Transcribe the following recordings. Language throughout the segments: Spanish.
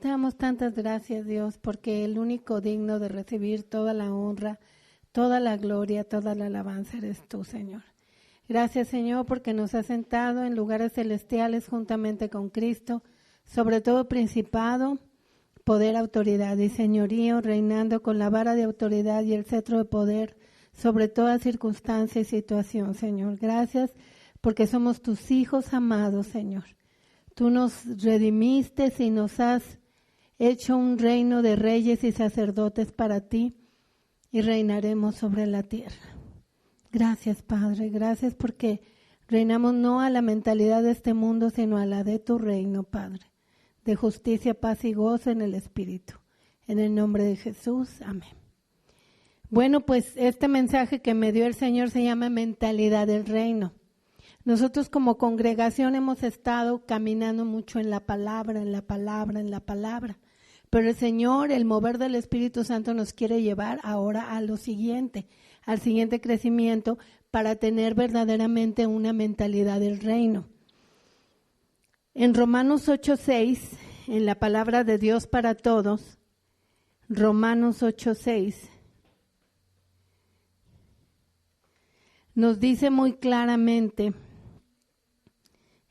Te damos tantas gracias, Dios, porque el único digno de recibir toda la honra, toda la gloria, toda la alabanza eres tú, Señor. Gracias, Señor, porque nos has sentado en lugares celestiales juntamente con Cristo, sobre todo principado, poder, autoridad y señorío, reinando con la vara de autoridad y el cetro de poder sobre toda circunstancia y situación, Señor. Gracias porque somos tus hijos amados, Señor. Tú nos redimiste y nos has hecho un reino de reyes y sacerdotes para ti y reinaremos sobre la tierra. Gracias, Padre, gracias porque reinamos no a la mentalidad de este mundo, sino a la de tu reino, Padre, de justicia, paz y gozo en el Espíritu. En el nombre de Jesús, amén. Bueno, pues este mensaje que me dio el Señor se llama mentalidad del reino. Nosotros como congregación hemos estado caminando mucho en la palabra, en la palabra, en la palabra. Pero el Señor, el mover del Espíritu Santo nos quiere llevar ahora a lo siguiente, al siguiente crecimiento para tener verdaderamente una mentalidad del reino. En Romanos 8:6, en la palabra de Dios para todos, Romanos 8:6, nos dice muy claramente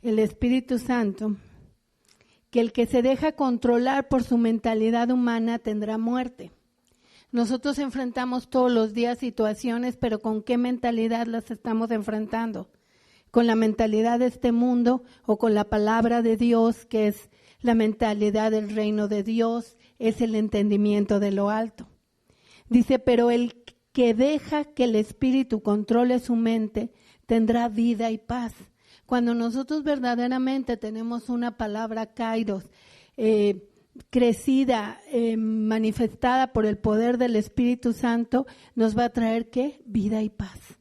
el Espíritu Santo que el que se deja controlar por su mentalidad humana tendrá muerte. Nosotros enfrentamos todos los días situaciones, pero ¿con qué mentalidad las estamos enfrentando? ¿Con la mentalidad de este mundo o con la palabra de Dios, que es la mentalidad del reino de Dios, es el entendimiento de lo alto? Dice, pero el que deja que el Espíritu controle su mente tendrá vida y paz. Cuando nosotros verdaderamente tenemos una palabra kairos, crecida, manifestada por el poder del Espíritu Santo, nos va a traer ¿qué? Vida y paz.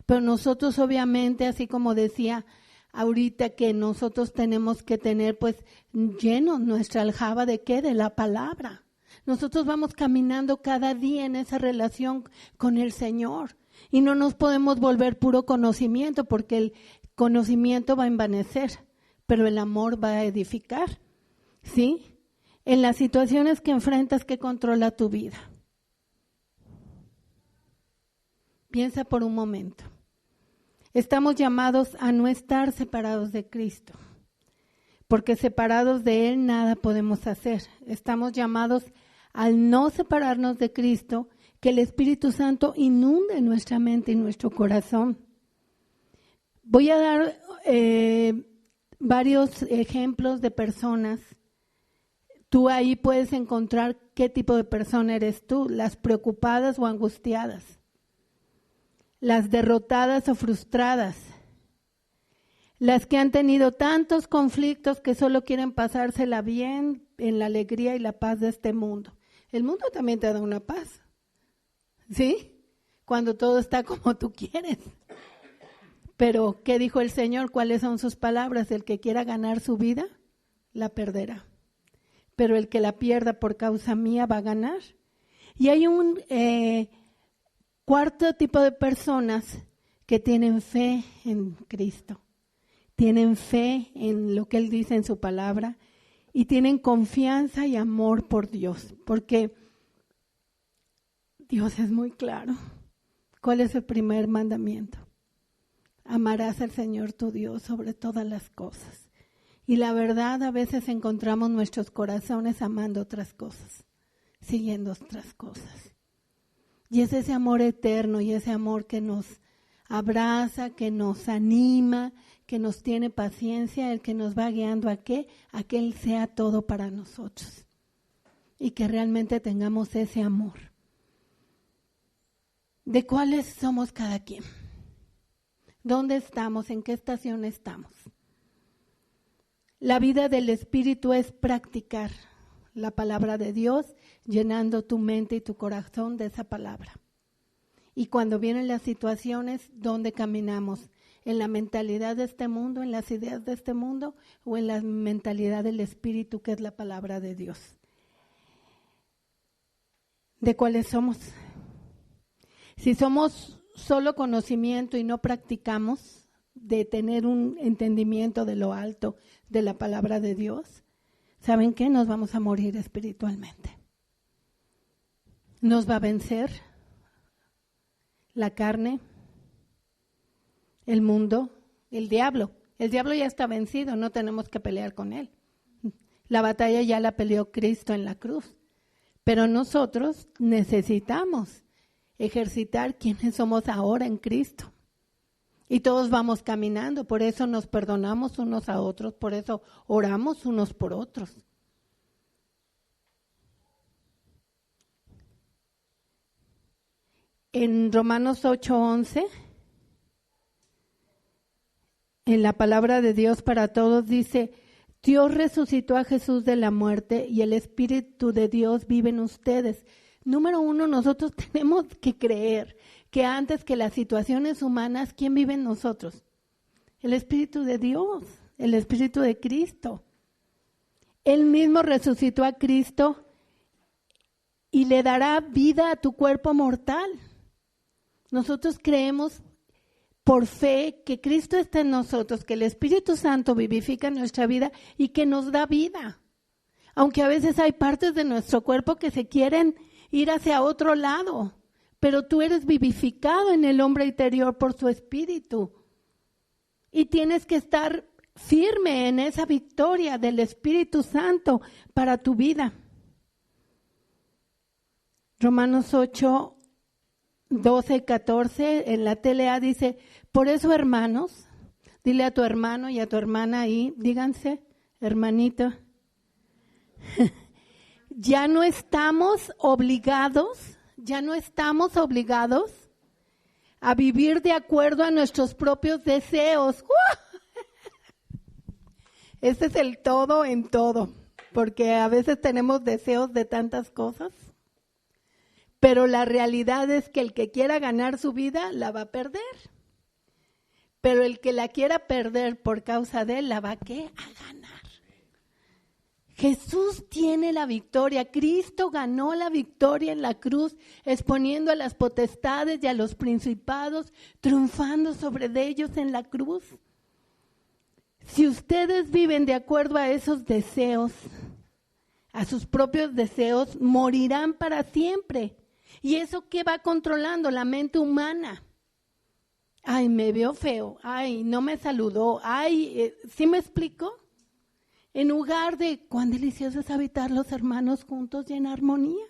Pero nosotros obviamente, así como decía ahorita, que nosotros tenemos que tener pues llenos nuestra aljaba de ¿qué? De la palabra. Nosotros vamos caminando cada día en esa relación con el Señor y no nos podemos volver puro conocimiento, porque el conocimiento va a envanecer, pero el amor va a edificar, ¿sí? En las situaciones que enfrentas, ¿qué controla tu vida? Piensa por un momento. Estamos llamados a no estar separados de Cristo, porque separados de Él nada podemos hacer. Estamos llamados al no separarnos de Cristo, que el Espíritu Santo inunde nuestra mente y nuestro corazón. Voy a dar varios ejemplos de personas. Tú ahí puedes encontrar qué tipo de persona eres tú, las preocupadas o angustiadas, las derrotadas o frustradas, las que han tenido tantos conflictos que solo quieren pasársela bien en la alegría y la paz de este mundo. El mundo también te da una paz, ¿sí? Cuando todo está como tú quieres. Pero, ¿qué dijo el Señor? ¿Cuáles son sus palabras? El que quiera ganar su vida, la perderá. Pero el que la pierda por causa mía va a ganar. Y hay un cuarto tipo de personas que tienen fe en Cristo. Tienen fe en lo que Él dice en su palabra y tienen confianza y amor por Dios. Porque Dios es muy claro. ¿Cuál es el primer mandamiento? Amarás al Señor tu Dios sobre todas las cosas. Y la verdad, a veces encontramos nuestros corazones amando otras cosas, siguiendo otras cosas. Y es ese amor eterno y ese amor que nos abraza, que nos anima, que nos tiene paciencia, el que nos va guiando a qué, a que Él sea todo para nosotros. Y que realmente tengamos ese amor. ¿De cuáles somos cada quien? ¿Dónde estamos? ¿En qué estación estamos? La vida del Espíritu es practicar la palabra de Dios, llenando tu mente y tu corazón de esa palabra. Y cuando vienen las situaciones, ¿dónde caminamos? ¿En la mentalidad de este mundo, en las ideas de este mundo, o en la mentalidad del Espíritu, que es la palabra de Dios? ¿De cuáles somos? Si somos solo conocimiento y no practicamos de tener un entendimiento de lo alto de la palabra de Dios, ¿saben qué? Nos vamos a morir espiritualmente. Nos va a vencer la carne, el mundo, el diablo. El diablo ya está vencido, no tenemos que pelear con él. La batalla ya la peleó Cristo en la cruz. Pero nosotros necesitamos ejercitar quienes somos ahora en Cristo. Y todos vamos caminando, por eso nos perdonamos unos a otros, por eso oramos unos por otros. En Romanos 8:11, en la palabra de Dios para todos dice, Dios resucitó a Jesús de la muerte y el Espíritu de Dios vive en ustedes. Número uno, nosotros tenemos que creer que antes que las situaciones humanas, ¿quién vive en nosotros? El Espíritu de Dios, el Espíritu de Cristo. Él mismo resucitó a Cristo y le dará vida a tu cuerpo mortal. Nosotros creemos por fe que Cristo está en nosotros, que el Espíritu Santo vivifica nuestra vida y que nos da vida. Aunque a veces hay partes de nuestro cuerpo que se quieren ir hacia otro lado, pero tú eres vivificado en el hombre interior por su Espíritu. Y tienes que estar firme en esa victoria del Espíritu Santo para tu vida. Romanos 8, 12 y 14 en la TLA dice, por eso hermanos, dile a tu hermano y a tu hermana ahí, díganse, hermanito, ya no estamos obligados a vivir de acuerdo a nuestros propios deseos. Ese es el todo en todo, porque a veces tenemos deseos de tantas cosas. Pero la realidad es que el que quiera ganar su vida, la va a perder. Pero el que la quiera perder por causa de él, la va ¿qué? A ganar. Jesús tiene la victoria. Cristo ganó la victoria en la cruz, exponiendo a las potestades y a los principados, triunfando sobre ellos en la cruz. Si ustedes viven de acuerdo a esos deseos, a sus propios deseos, morirán para siempre. ¿Y eso qué va controlando? La mente humana. Ay, me veo feo. Ay, no me saludó. Ay, ¿sí me explico? En lugar de cuán delicioso es habitar los hermanos juntos y en armonía.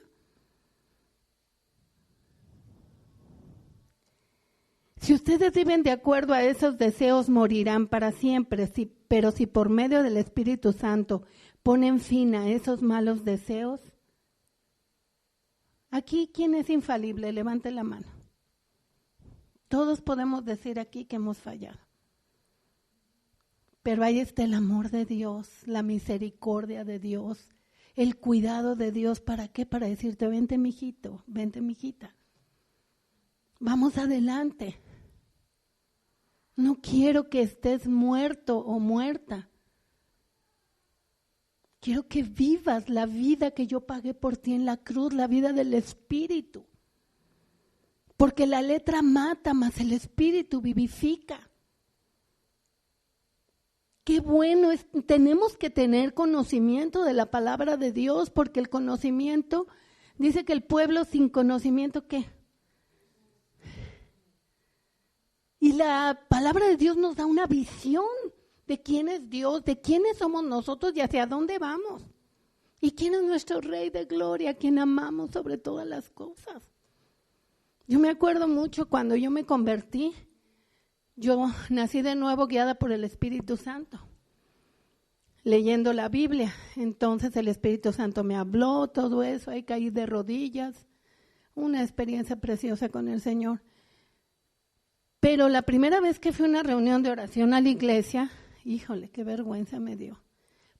Si ustedes viven de acuerdo a esos deseos, morirán para siempre. Pero si por medio del Espíritu Santo ponen fin a esos malos deseos, aquí, ¿quién es infalible? Levante la mano. Todos podemos decir aquí que hemos fallado. Pero ahí está el amor de Dios, la misericordia de Dios, el cuidado de Dios. ¿Para qué? Para decirte, vente mijito, vente mijita. Vamos adelante. No quiero que estés muerto o muerta. Quiero que vivas la vida que yo pagué por ti en la cruz, la vida del Espíritu. Porque la letra mata, mas el Espíritu vivifica. Qué bueno es, tenemos que tener conocimiento de la palabra de Dios, porque el conocimiento, dice que el pueblo sin conocimiento, ¿qué? Y la palabra de Dios nos da una visión de quién es Dios, de quiénes somos nosotros y hacia dónde vamos. Y quién es nuestro Rey de Gloria, a quien amamos sobre todas las cosas. Yo me acuerdo mucho cuando yo me convertí, yo nací de nuevo guiada por el Espíritu Santo, leyendo la Biblia. Entonces el Espíritu Santo me habló, todo eso, ahí caí de rodillas, una experiencia preciosa con el Señor. Pero la primera vez que fui a una reunión de oración a la iglesia, híjole, qué vergüenza me dio.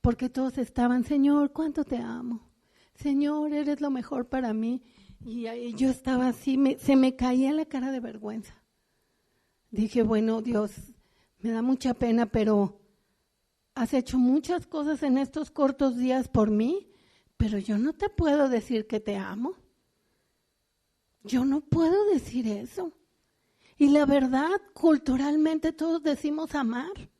Porque todos estaban, Señor, cuánto te amo. Señor, eres lo mejor para mí. Y yo estaba así, se me caía la cara de vergüenza. Dije, bueno, Dios, me da mucha pena, pero has hecho muchas cosas en estos cortos días por mí, pero yo no te puedo decir que te amo. Yo no puedo decir eso. Y la verdad, culturalmente todos decimos amar.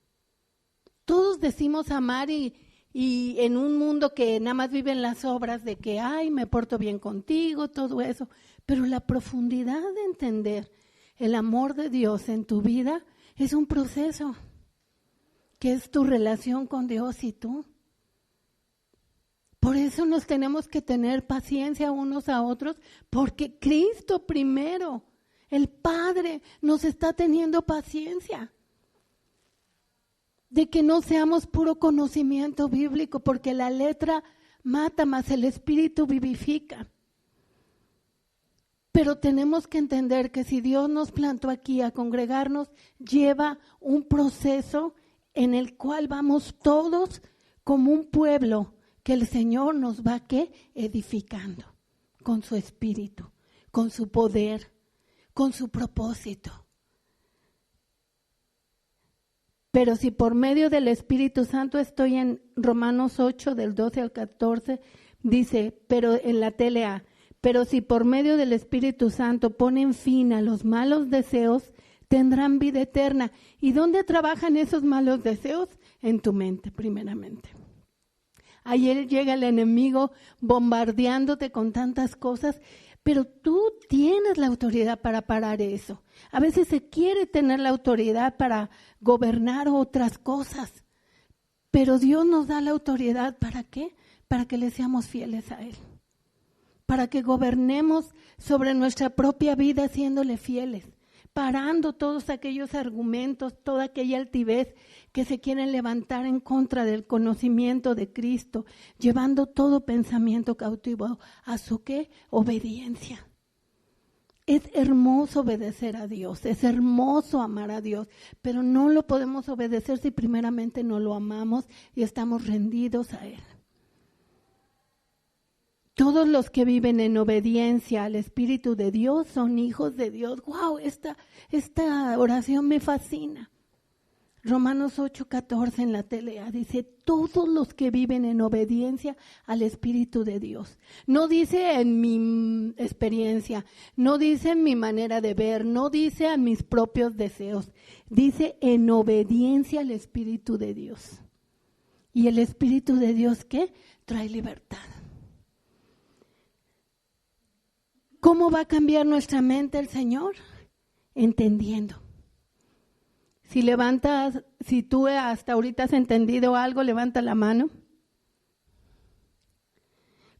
Todos decimos amar y y en un mundo que nada más vive en las obras de que, ay, me porto bien contigo, todo eso. Pero la profundidad de entender el amor de Dios en tu vida es un proceso, que es tu relación con Dios y tú. Por eso nos tenemos que tener paciencia unos a otros, porque Cristo primero, el Padre, nos está teniendo paciencia. De que no seamos puro conocimiento bíblico, porque la letra mata, más el Espíritu vivifica. Pero tenemos que entender que si Dios nos plantó aquí a congregarnos, lleva un proceso en el cual vamos todos como un pueblo que el Señor nos va ¿qué? Edificando con su Espíritu, con su poder, con su propósito. Pero si por medio del Espíritu Santo, estoy en Romanos 8, del 12 al 14, dice, pero en la TLA, pero si por medio del Espíritu Santo ponen fin a los malos deseos, tendrán vida eterna. ¿Y dónde trabajan esos malos deseos? En tu mente, primeramente. Ayer llega el enemigo bombardeándote con tantas cosas, pero tú tienes la autoridad para parar eso. A veces se quiere tener la autoridad para gobernar otras cosas, pero Dios nos da la autoridad, ¿para qué? Para que le seamos fieles a Él, para que gobernemos sobre nuestra propia vida siéndole fieles, parando todos aquellos argumentos, toda aquella altivez que se quieren levantar en contra del conocimiento de Cristo, llevando todo pensamiento cautivo a su ¿qué? Obediencia. Es hermoso obedecer a Dios, es hermoso amar a Dios, pero no lo podemos obedecer si primeramente no lo amamos y estamos rendidos a Él. Todos los que viven en obediencia al Espíritu de Dios son hijos de Dios. ¡Wow! Esta oración me fascina. Romanos 8:14 en la TLA dice, todos los que viven en obediencia al Espíritu de Dios. No dice en mi experiencia, no dice en mi manera de ver, no dice a mis propios deseos, dice en obediencia al Espíritu de Dios. ¿Y el Espíritu de Dios qué? Trae libertad. ¿Cómo va a cambiar nuestra mente el Señor? Entendiendo. Si tú hasta ahorita has entendido algo, levanta la mano.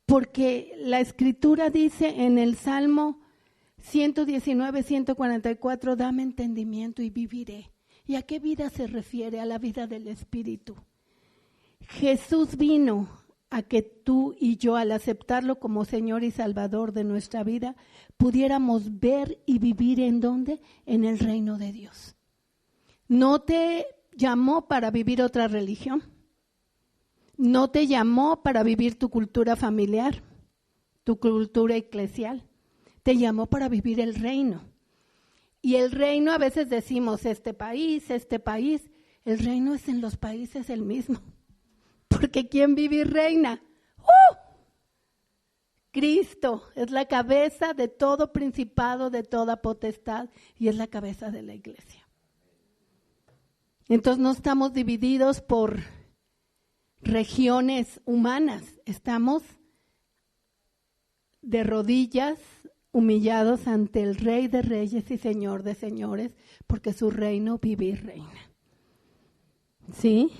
Porque la Escritura dice en el Salmo 119, 144, dame entendimiento y viviré. ¿Y a qué vida se refiere? A la vida del Espíritu. Jesús vino a que tú y yo, al aceptarlo como Señor y Salvador de nuestra vida, pudiéramos ver y vivir ¿en dónde? En el reino de Dios. No te llamó para vivir otra religión. No te llamó para vivir tu cultura familiar, tu cultura eclesial. Te llamó para vivir el reino. Y el reino, a veces decimos este país. El reino es en los países el mismo. Porque ¿quién vive y reina? Cristo es la cabeza de todo principado, de toda potestad, y es la cabeza de la iglesia. Entonces no estamos divididos por regiones humanas, estamos de rodillas, humillados ante el Rey de Reyes y Señor de Señores, porque su reino vive y reina. ¿Sí?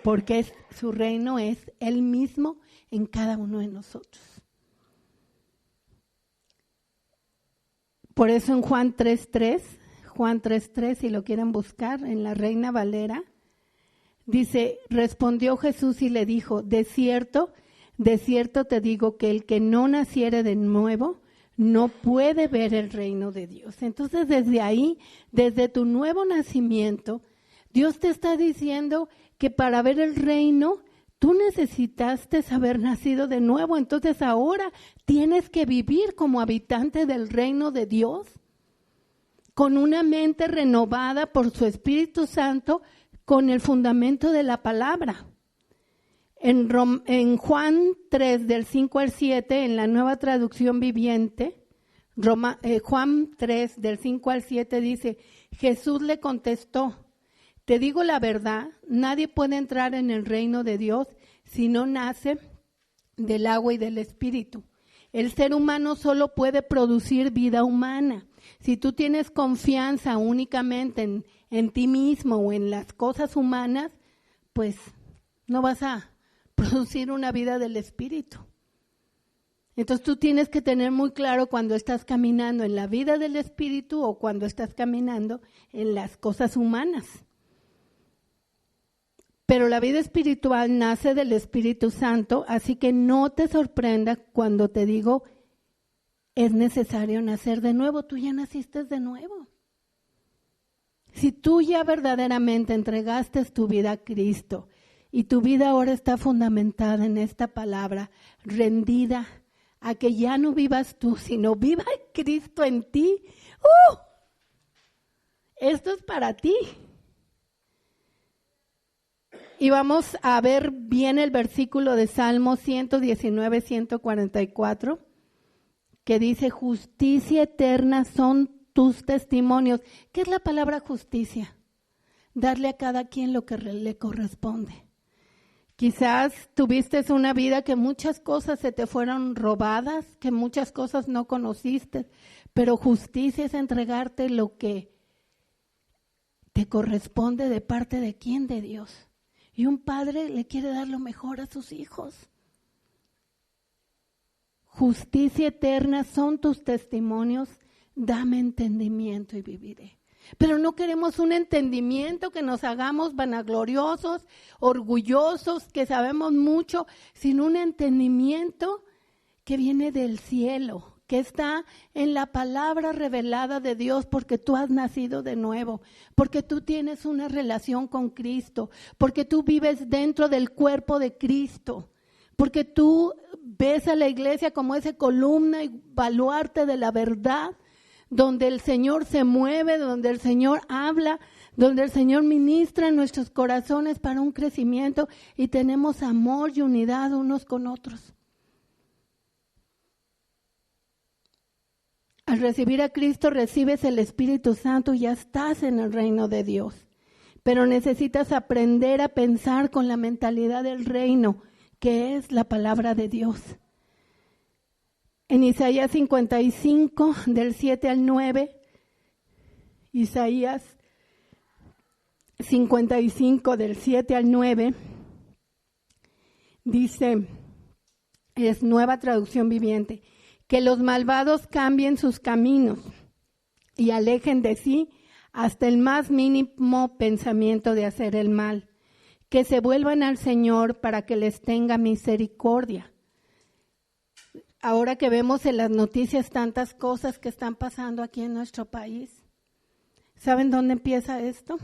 Porque su reino es Él mismo en cada uno de nosotros. Por eso en Juan 3:3, si lo quieren buscar, en la Reina Valera, dice, respondió Jesús y le dijo, de cierto te digo que el que no naciere de nuevo no puede ver el reino de Dios. Entonces desde ahí, desde tu nuevo nacimiento, Dios te está diciendo que para ver el reino, tú necesitaste haber nacido de nuevo. Entonces ahora tienes que vivir como habitante del reino de Dios, con una mente renovada por su Espíritu Santo, con el fundamento de la palabra. En Juan 3, del 5 al 7, en la Nueva Traducción Viviente, Juan 3, del 5 al 7 dice, Jesús le contestó, te digo la verdad, nadie puede entrar en el reino de Dios sino nace del agua y del Espíritu. El ser humano solo puede producir vida humana. Si tú tienes confianza únicamente en ti mismo o en las cosas humanas, pues no vas a producir una vida del Espíritu. Entonces tú tienes que tener muy claro cuando estás caminando en la vida del Espíritu o cuando estás caminando en las cosas humanas. Pero la vida espiritual nace del Espíritu Santo, así que no te sorprenda cuando te digo, es necesario nacer de nuevo. Tú ya naciste de nuevo. Si tú ya verdaderamente entregaste tu vida a Cristo y tu vida ahora está fundamentada en esta palabra, rendida a que ya no vivas tú, sino viva Cristo en ti, esto es para ti. Y vamos a ver bien el versículo de Salmo 119, 144, que dice, justicia eterna son tus testimonios. ¿Qué es la palabra justicia? Darle a cada quien lo que le corresponde. Quizás tuviste una vida que muchas cosas se te fueron robadas, que muchas cosas no conociste, pero justicia es entregarte lo que te corresponde de parte de quién, de Dios. Y un padre le quiere dar lo mejor a sus hijos. Justicia eterna son tus testimonios, dame entendimiento y viviré. Pero no queremos un entendimiento que nos hagamos vanagloriosos, orgullosos, que sabemos mucho, sino un entendimiento que viene del cielo, que está en la palabra revelada de Dios, porque tú has nacido de nuevo, porque tú tienes una relación con Cristo, porque tú vives dentro del cuerpo de Cristo, porque tú ves a la iglesia como esa columna y baluarte de la verdad, donde el Señor se mueve, donde el Señor habla, donde el Señor ministra en nuestros corazones para un crecimiento y tenemos amor y unidad unos con otros. Al recibir a Cristo recibes el Espíritu Santo y ya estás en el reino de Dios. Pero necesitas aprender a pensar con la mentalidad del reino, que es la palabra de Dios. En Isaías 55, del 7 al 9, Isaías 55, del 7 al 9, dice, es Nueva Traducción Viviente, que los malvados cambien sus caminos y alejen de sí hasta el más mínimo pensamiento de hacer el mal, que se vuelvan al Señor para que les tenga misericordia. Ahora que vemos en las noticias tantas cosas que están pasando aquí en nuestro país, ¿saben dónde empieza esto?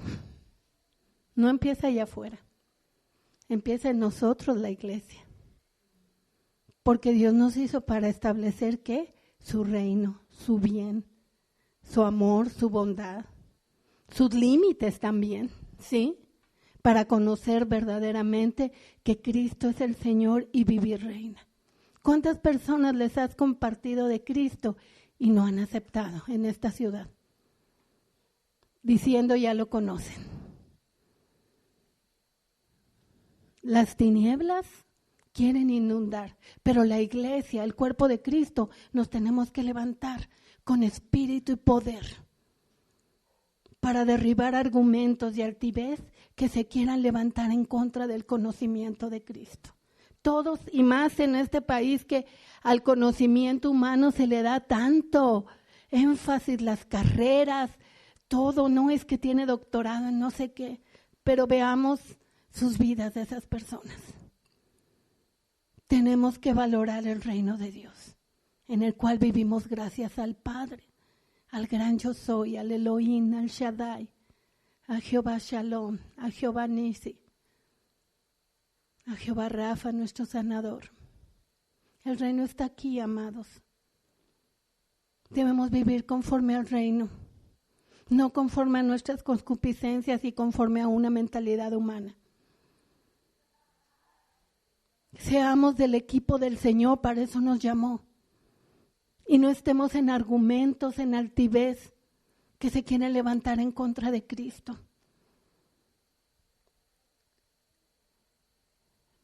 No empieza allá afuera, empieza en nosotros, la iglesia. Porque Dios nos hizo para establecer, ¿qué? Su reino, su bien, su amor, su bondad, sus límites también, ¿sí? Para conocer verdaderamente que Cristo es el Señor y vivir reina. ¿Cuántas personas les has compartido de Cristo y no han aceptado en esta ciudad? Diciendo ya lo conocen. Las tinieblas quieren inundar, pero la iglesia, el cuerpo de Cristo, nos tenemos que levantar con espíritu y poder para derribar argumentos y altivez que se quieran levantar en contra del conocimiento de Cristo. Todos y más en este país que al conocimiento humano se le da tanto énfasis, las carreras, todo, no es que tiene doctorado en no sé qué, pero veamos sus vidas de esas personas. Tenemos que valorar el reino de Dios, en el cual vivimos gracias al Padre, al gran yo soy, al Elohim, al Shaddai, a Jehová Shalom, a Jehová Nisi, a Jehová Rafa, nuestro sanador. El reino está aquí, amados. Debemos vivir conforme al reino, no conforme a nuestras concupiscencias y conforme a una mentalidad humana. Seamos del equipo del Señor, para eso nos llamó. Y no estemos en argumentos, en altivez, que se quieren levantar en contra de Cristo.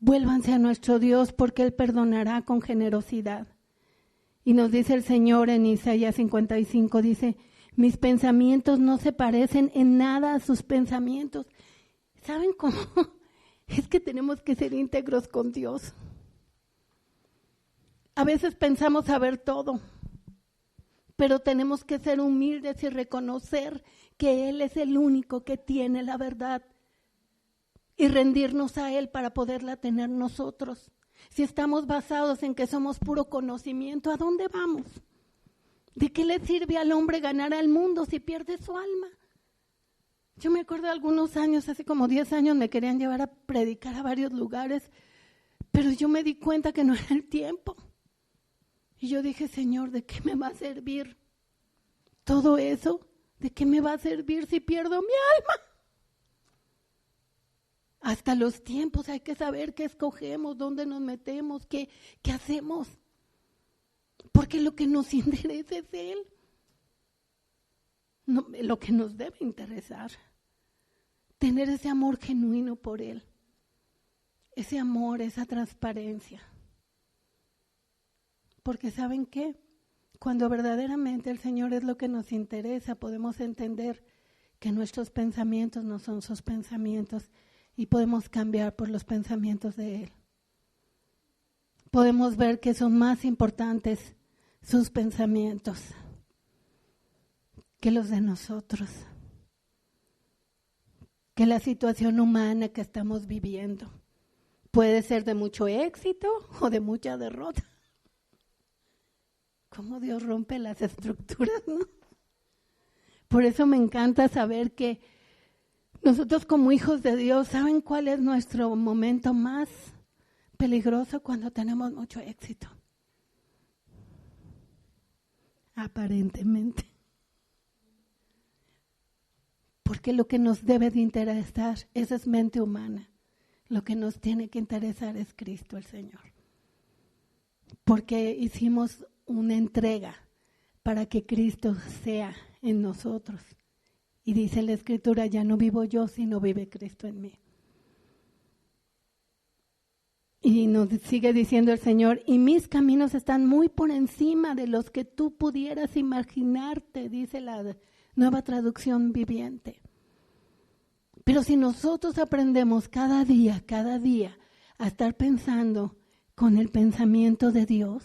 Vuélvanse a nuestro Dios porque Él perdonará con generosidad. Y nos dice el Señor en Isaías 55, dice, mis pensamientos no se parecen en nada a sus pensamientos. ¿Saben cómo? Es que tenemos que ser íntegros con Dios. A veces pensamos saber todo, pero tenemos que ser humildes y reconocer que Él es el único que tiene la verdad y rendirnos a Él para poderla tener nosotros. Si estamos basados en que somos puro conocimiento, ¿a dónde vamos? ¿De qué le sirve al hombre ganar al mundo si pierde su alma? Yo me acuerdo de algunos años, hace como 10 años, me querían llevar a predicar a varios lugares, pero yo me di cuenta que no era el tiempo. Y yo dije, Señor, ¿de qué me va a servir todo eso? ¿De qué me va a servir si pierdo mi alma? Hasta los tiempos hay que saber qué escogemos, dónde nos metemos, qué hacemos. Porque lo que nos interesa es Él. No, lo que nos debe interesar. Tener ese amor genuino por Él. Ese amor, esa transparencia. Porque ¿saben qué? Cuando verdaderamente el Señor es lo que nos interesa, podemos entender que nuestros pensamientos no son sus pensamientos y podemos cambiar por los pensamientos de Él. Podemos ver que son más importantes sus pensamientos que los de nosotros, que la situación humana que estamos viviendo. Puede ser de mucho éxito o de mucha derrota. Cómo Dios rompe las estructuras, ¿no? Por eso me encanta saber que nosotros como hijos de Dios, ¿saben cuál es nuestro momento más peligroso? Cuando tenemos mucho éxito. Aparentemente. Porque lo que nos debe de interesar, esa es mente humana. Lo que nos tiene que interesar es Cristo el Señor. Porque hicimos una entrega para que Cristo sea en nosotros. Y dice la Escritura, ya no vivo yo, sino vive Cristo en mí. Y nos sigue diciendo el Señor, y mis caminos están muy por encima de los que tú pudieras imaginarte, dice la Nueva Traducción Viviente. Pero si nosotros aprendemos cada día, a estar pensando con el pensamiento de Dios,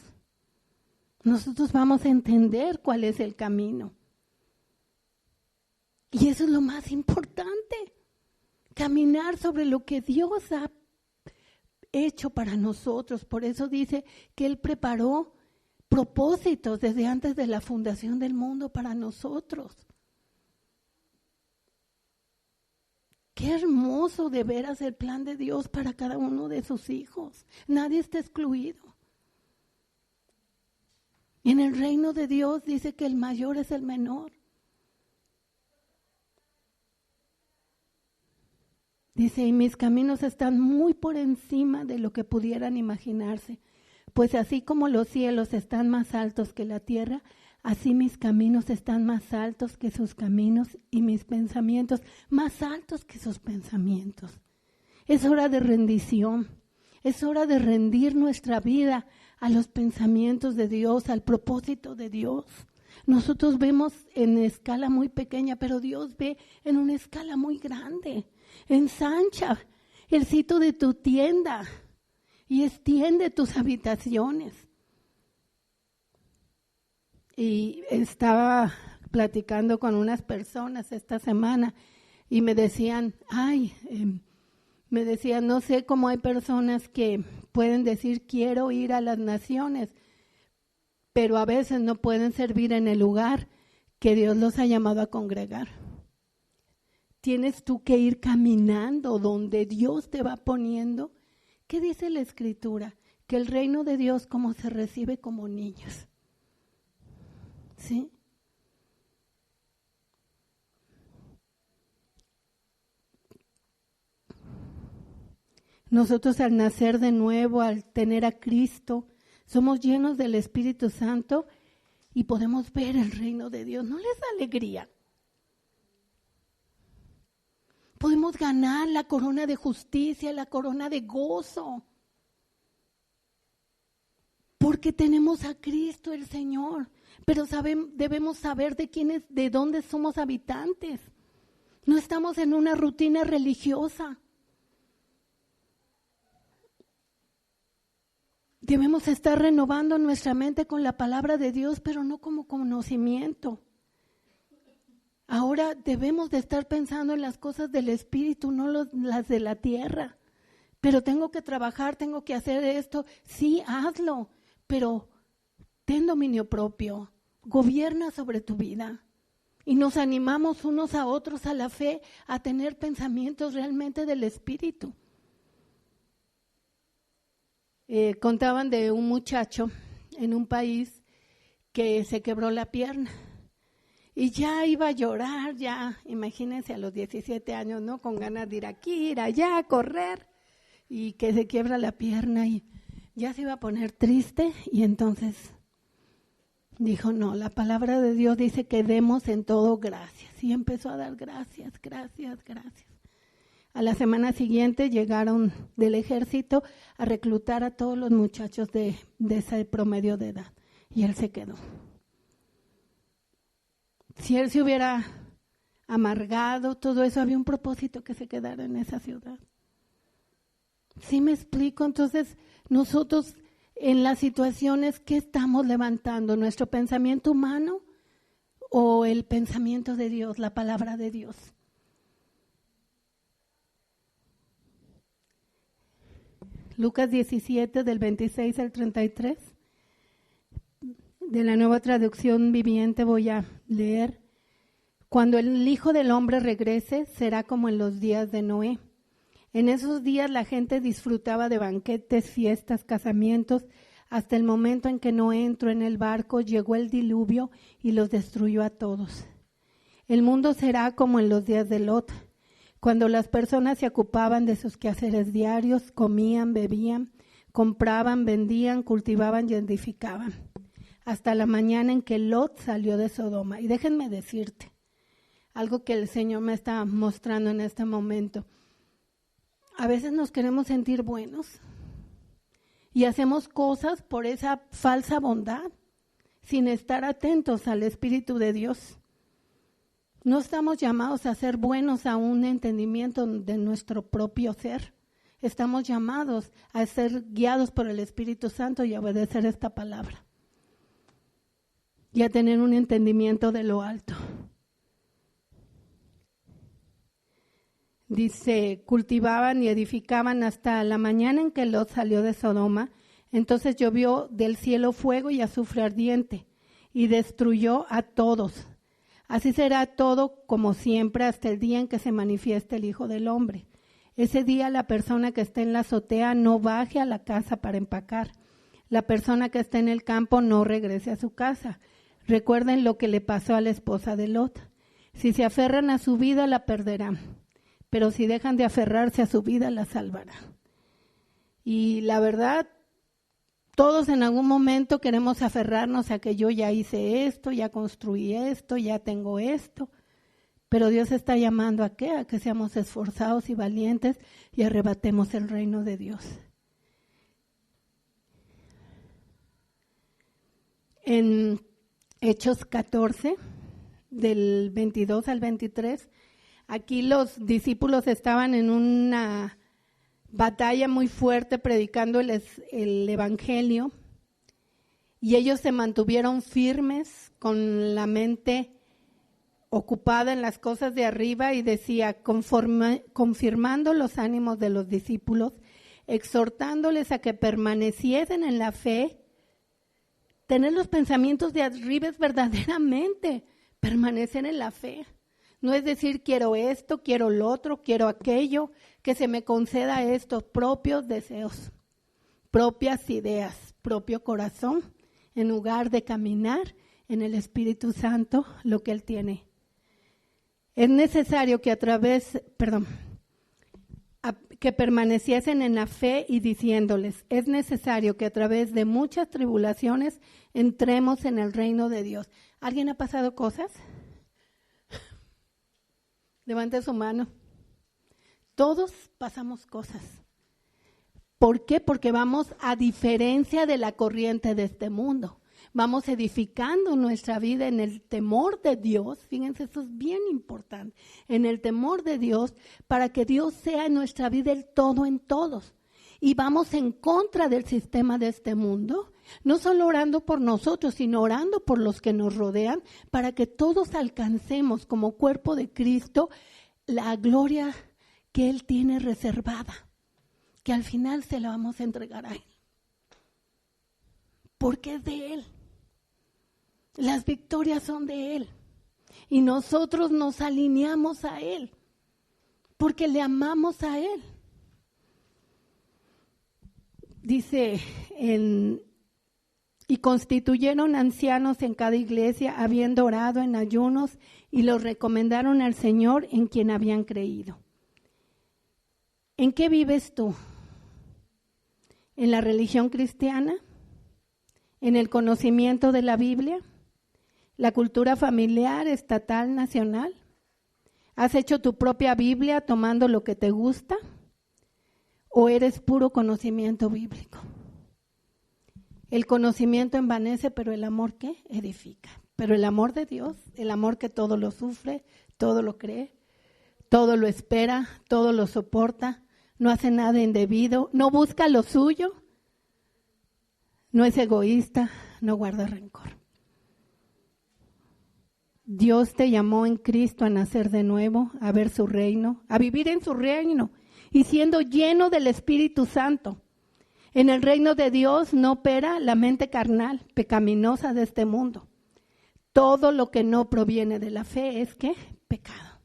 nosotros vamos a entender cuál es el camino. Y eso es lo más importante, caminar sobre lo que Dios ha hecho para nosotros. Por eso dice que Él preparó propósitos desde antes de la fundación del mundo para nosotros. Qué hermoso de veras el plan de Dios para cada uno de sus hijos. Nadie está excluido. En el reino de Dios dice que el mayor es el menor. Dice, y mis caminos están muy por encima de lo que pudieran imaginarse. Pues así como los cielos están más altos que la tierra, así mis caminos están más altos que sus caminos y mis pensamientos más altos que sus pensamientos. Es hora de rendición. Es hora de rendir nuestra vida a los pensamientos de Dios, al propósito de Dios. Nosotros vemos en escala muy pequeña, pero Dios ve en una escala muy grande. Ensancha el sitio de tu tienda y extiende tus habitaciones. Y estaba platicando con unas personas esta semana y me decían, no sé cómo hay personas que pueden decir quiero ir a las naciones, pero a veces no pueden servir en el lugar que Dios los ha llamado a congregar. Tienes tú que ir caminando donde Dios te va poniendo. ¿Qué dice la Escritura? Que el reino de Dios como se recibe como niños. ¿Sí? Nosotros al nacer de nuevo, al tener a Cristo, somos llenos del Espíritu Santo y podemos ver el reino de Dios. ¿No les da alegría? podemos ganar la corona de justicia, la corona de gozo. Porque tenemos a Cristo el Señor. Pero debemos saber de dónde somos habitantes. No estamos en una rutina religiosa. Debemos estar renovando nuestra mente con la palabra de Dios, pero no como conocimiento. Ahora debemos de estar pensando en las cosas del Espíritu, no las de la tierra. Pero tengo que trabajar, tengo que hacer esto. Sí, hazlo, pero ten dominio propio. Gobierna sobre tu vida. Y nos animamos unos a otros a la fe, a tener pensamientos realmente del Espíritu. Contaban de un muchacho en un país que se quebró la pierna. Y ya iba a llorar, ya, imagínense a los 17 años, ¿no? Con ganas de ir aquí, ir allá, correr. Y que se quiebra la pierna y ya se iba a poner triste. Y entonces dijo, no, la palabra de Dios dice que demos en todo gracias. Y empezó a dar gracias. A la semana siguiente llegaron del ejército a reclutar a todos los muchachos de ese promedio de edad. Y él se quedó. Si él se hubiera amargado, todo eso, había un propósito que se quedara en esa ciudad. ¿Sí me explico? Entonces, nosotros en las situaciones, ¿qué estamos levantando? ¿Nuestro pensamiento humano o el pensamiento de Dios, la palabra de Dios? Lucas 17, del 26 al 33. De la Nueva Traducción Viviente voy a leer. Cuando el Hijo del Hombre regrese, será como en los días de Noé. En esos días la gente disfrutaba de banquetes, fiestas, casamientos, hasta el momento en que Noé entró en el barco, llegó el diluvio y los destruyó a todos. El mundo será como en los días de Lot, cuando las personas se ocupaban de sus quehaceres diarios, comían, bebían, compraban, vendían, cultivaban y edificaban, hasta la mañana en que Lot salió de Sodoma. Y déjenme decirte algo que el Señor me está mostrando en este momento. A veces nos queremos sentir buenos y hacemos cosas por esa falsa bondad, sin estar atentos al Espíritu de Dios. No estamos llamados a ser buenos a un entendimiento de nuestro propio ser. Estamos llamados a ser guiados por el Espíritu Santo y a obedecer esta palabra. Y a tener un entendimiento de lo alto. Dice, cultivaban y edificaban hasta la mañana en que Lot salió de Sodoma. Entonces llovió del cielo fuego y azufre ardiente y destruyó a todos. Así será todo como siempre hasta el día en que se manifieste el Hijo del Hombre. Ese día la persona que esté en la azotea no baje a la casa para empacar. La persona que esté en el campo no regrese a su casa. Recuerden lo que le pasó a la esposa de Lot. Si se aferran a su vida, la perderán. Pero si dejan de aferrarse a su vida, la salvarán. Y la verdad, todos en algún momento queremos aferrarnos a que yo ya hice esto, ya construí esto, ya tengo esto. Pero Dios está llamando ¿a qué? A que seamos esforzados y valientes y arrebatemos el reino de Dios. En Hechos 14, del 22 al 23, aquí los discípulos estaban en una batalla muy fuerte predicando el evangelio y ellos se mantuvieron firmes con la mente ocupada en las cosas de arriba y decía, confirmando los ánimos de los discípulos, exhortándoles a que permaneciesen en la fe. Tener los pensamientos de arriba es verdaderamente permanecer en la fe. No es decir, quiero esto, quiero lo otro, quiero aquello, que se me conceda estos propios deseos, propias ideas, propio corazón, en lugar de caminar en el Espíritu Santo lo que Él tiene. Es necesario que que permaneciesen en la fe y diciéndoles, es necesario que a través de muchas tribulaciones entremos en el reino de Dios. ¿Alguien ha pasado cosas? Levante su mano. Todos pasamos cosas. ¿Por qué? Porque vamos a diferencia de la corriente de este mundo. Vamos edificando nuestra vida en el temor de Dios. Fíjense, esto es bien importante. En el temor de Dios, para que Dios sea en nuestra vida el todo en todos. Y vamos en contra del sistema de este mundo, no solo orando por nosotros, sino orando por los que nos rodean, para que todos alcancemos como cuerpo de Cristo la gloria que Él tiene reservada, que al final se la vamos a entregar a Él. Porque es de Él. Las victorias son de Él. Y nosotros nos alineamos a Él, porque le amamos a Él. Dice, y constituyeron ancianos en cada iglesia, habiendo orado en ayunos, y los recomendaron al Señor en quien habían creído. ¿En qué vives tú? ¿En la religión cristiana? ¿En el conocimiento de la Biblia? ¿La cultura familiar, estatal, nacional? ¿Has hecho tu propia Biblia tomando lo que te gusta? ¿O eres puro conocimiento bíblico? El conocimiento envanece, pero el amor, ¿qué? Edifica. Pero el amor de Dios, el amor que todo lo sufre, todo lo cree, todo lo espera, todo lo soporta, no hace nada indebido, no busca lo suyo, no es egoísta, no guarda rencor. Dios te llamó en Cristo a nacer de nuevo, a ver su reino, a vivir en su reino y siendo lleno del Espíritu Santo. En el reino de Dios no opera la mente carnal, pecaminosa de este mundo. Todo lo que no proviene de la fe es ¿qué? Pecado.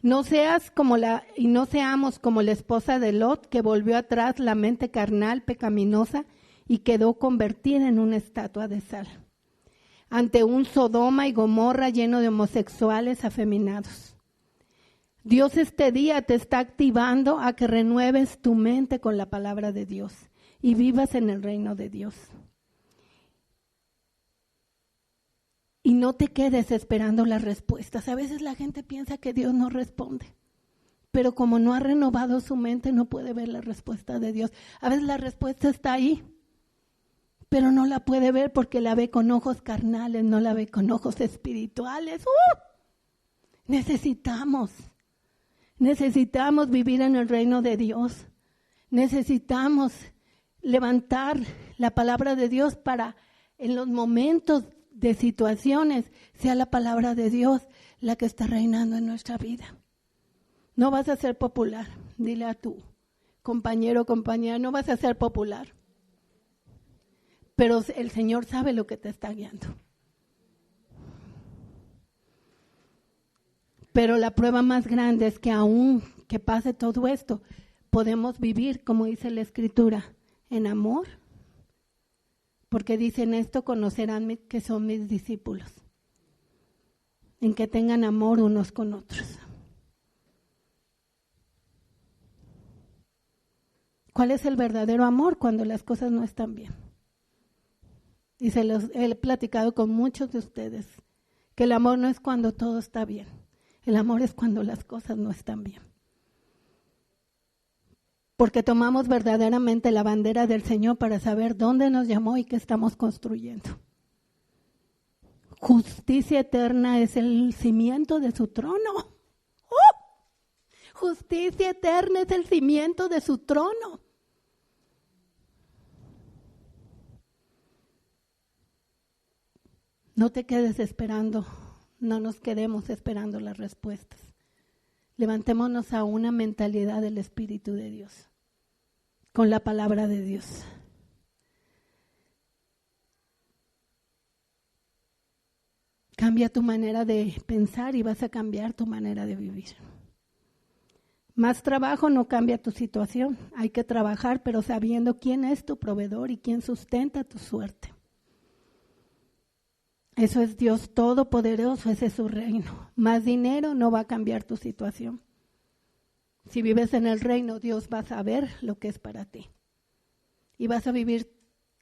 No seamos como la esposa de Lot, que volvió atrás la mente carnal, pecaminosa, y quedó convertida en una estatua de sal, ante un Sodoma y Gomorra lleno de homosexuales afeminados. Dios este día te está activando a que renueves tu mente con la palabra de Dios y vivas en el reino de Dios. Y no te quedes esperando las respuestas. A veces la gente piensa que Dios no responde, pero como no ha renovado su mente, no puede ver la respuesta de Dios. A veces la respuesta está ahí, pero no la puede ver porque la ve con ojos carnales, no la ve con ojos espirituales. Necesitamos vivir en el reino de Dios. Necesitamos levantar la palabra de Dios para en los momentos de situaciones sea la palabra de Dios la que está reinando en nuestra vida. No vas a ser popular. Dile a tu compañero o compañera, no vas a ser popular. Pero el Señor sabe lo que te está guiando. Pero la prueba más grande es que aún que pase todo esto, podemos vivir, como dice la Escritura, en amor. Porque dicen esto, conocerán que son mis discípulos. En que tengan amor unos con otros. ¿Cuál es el verdadero amor cuando las cosas no están bien? Y se los he platicado con muchos de ustedes, que el amor no es cuando todo está bien. El amor es cuando las cosas no están bien. Porque tomamos verdaderamente la bandera del Señor para saber dónde nos llamó y qué estamos construyendo. Justicia eterna es el cimiento de su trono. Justicia eterna es el cimiento de su trono. No te quedes esperando. No nos quedemos esperando las respuestas. Levantémonos a una mentalidad del Espíritu de Dios, con la palabra de Dios. Cambia tu manera de pensar y vas a cambiar tu manera de vivir. Más trabajo no cambia tu situación. Hay que trabajar, pero sabiendo quién es tu proveedor y quién sustenta tu suerte. Eso es Dios todopoderoso, ese es su reino. Más dinero no va a cambiar tu situación. Si vives en el reino, Dios va a saber lo que es para ti. Y vas a vivir,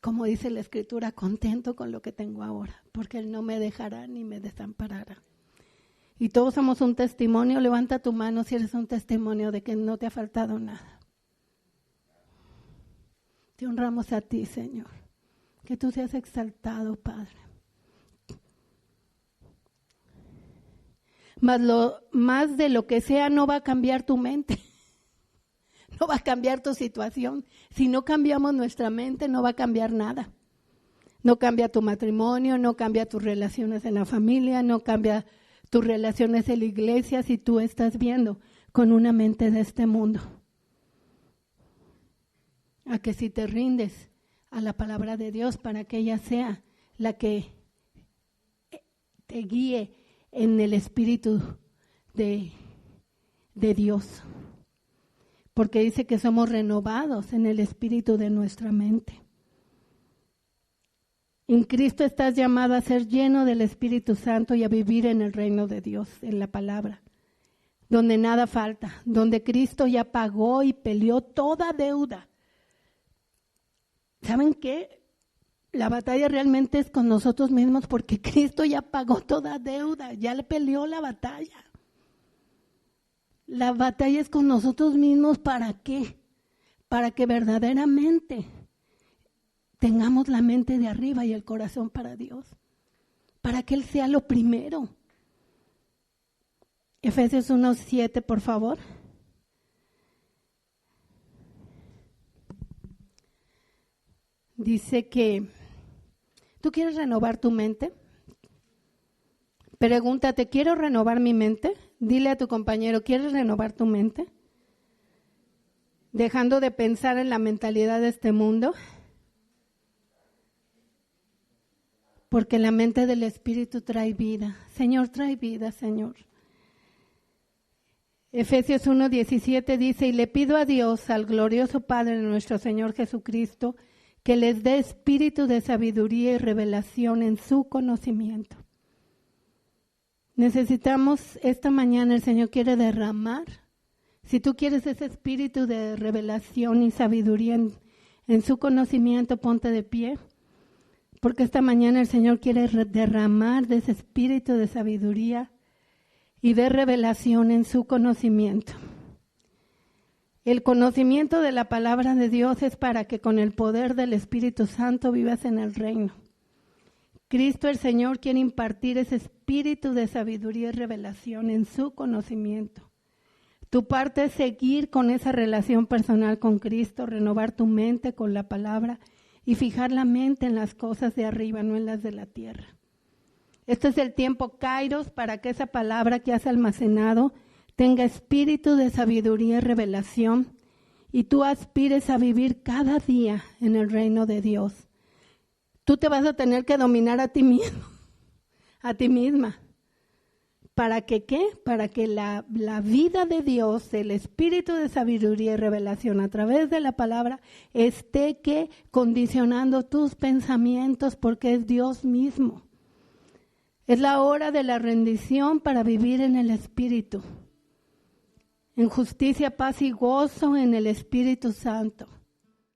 como dice la Escritura, contento con lo que tengo ahora, porque Él no me dejará ni me desamparará. Y todos somos un testimonio. Levanta tu mano si eres un testimonio de que no te ha faltado nada. Te honramos a ti, Señor. Que tú seas exaltado, Padre. Más de lo que sea no va a cambiar tu mente. No va a cambiar tu situación. Si no cambiamos nuestra mente, no va a cambiar nada. No cambia tu matrimonio, no cambia tus relaciones en la familia, no cambia tus relaciones en la iglesia si tú estás viendo con una mente de este mundo. A que si te rindes a la palabra de Dios para que ella sea la que te guíe en el Espíritu de Dios. Porque dice que somos renovados en el espíritu de nuestra mente. En Cristo estás llamado a ser lleno del Espíritu Santo y a vivir en el reino de Dios, en la palabra, donde nada falta, donde Cristo ya pagó y peleó toda deuda. ¿Saben qué? La batalla realmente es con nosotros mismos porque Cristo ya pagó toda deuda, ya le peleó la batalla. La batalla es con nosotros mismos, ¿para qué? Para que verdaderamente tengamos la mente de arriba y el corazón para Dios, para que Él sea lo primero. Efesios 1:7, por favor. Dice que, ¿tú quieres renovar tu mente? Pregúntate, ¿quiero renovar mi mente? Dile a tu compañero, ¿quieres renovar tu mente? Dejando de pensar en la mentalidad de este mundo. Porque la mente del Espíritu trae vida. Señor, trae vida, Señor. Efesios 1:17 dice, y le pido a Dios, al glorioso Padre de nuestro Señor Jesucristo, que les dé espíritu de sabiduría y revelación en su conocimiento. Necesitamos, esta mañana el Señor quiere derramar. Si tú quieres ese espíritu de revelación y sabiduría en su conocimiento, ponte de pie. Porque esta mañana el Señor quiere derramar de ese espíritu de sabiduría y de revelación en su conocimiento. El conocimiento de la palabra de Dios es para que con el poder del Espíritu Santo vivas en el reino. Cristo el Señor quiere impartir ese espíritu de sabiduría y revelación en su conocimiento. Tu parte es seguir con esa relación personal con Cristo, renovar tu mente con la palabra y fijar la mente en las cosas de arriba, no en las de la tierra. Este es el tiempo Kairos para que esa palabra que has almacenado tenga espíritu de sabiduría y revelación y tú aspires a vivir cada día en el reino de Dios. Tú te vas a tener que dominar a ti mismo, a ti misma. ¿Para que qué? Para que la vida de Dios, el espíritu de sabiduría y revelación a través de la palabra esté que condicionando tus pensamientos porque es Dios mismo. Es la hora de la rendición para vivir en el Espíritu. En justicia, paz y gozo en el Espíritu Santo.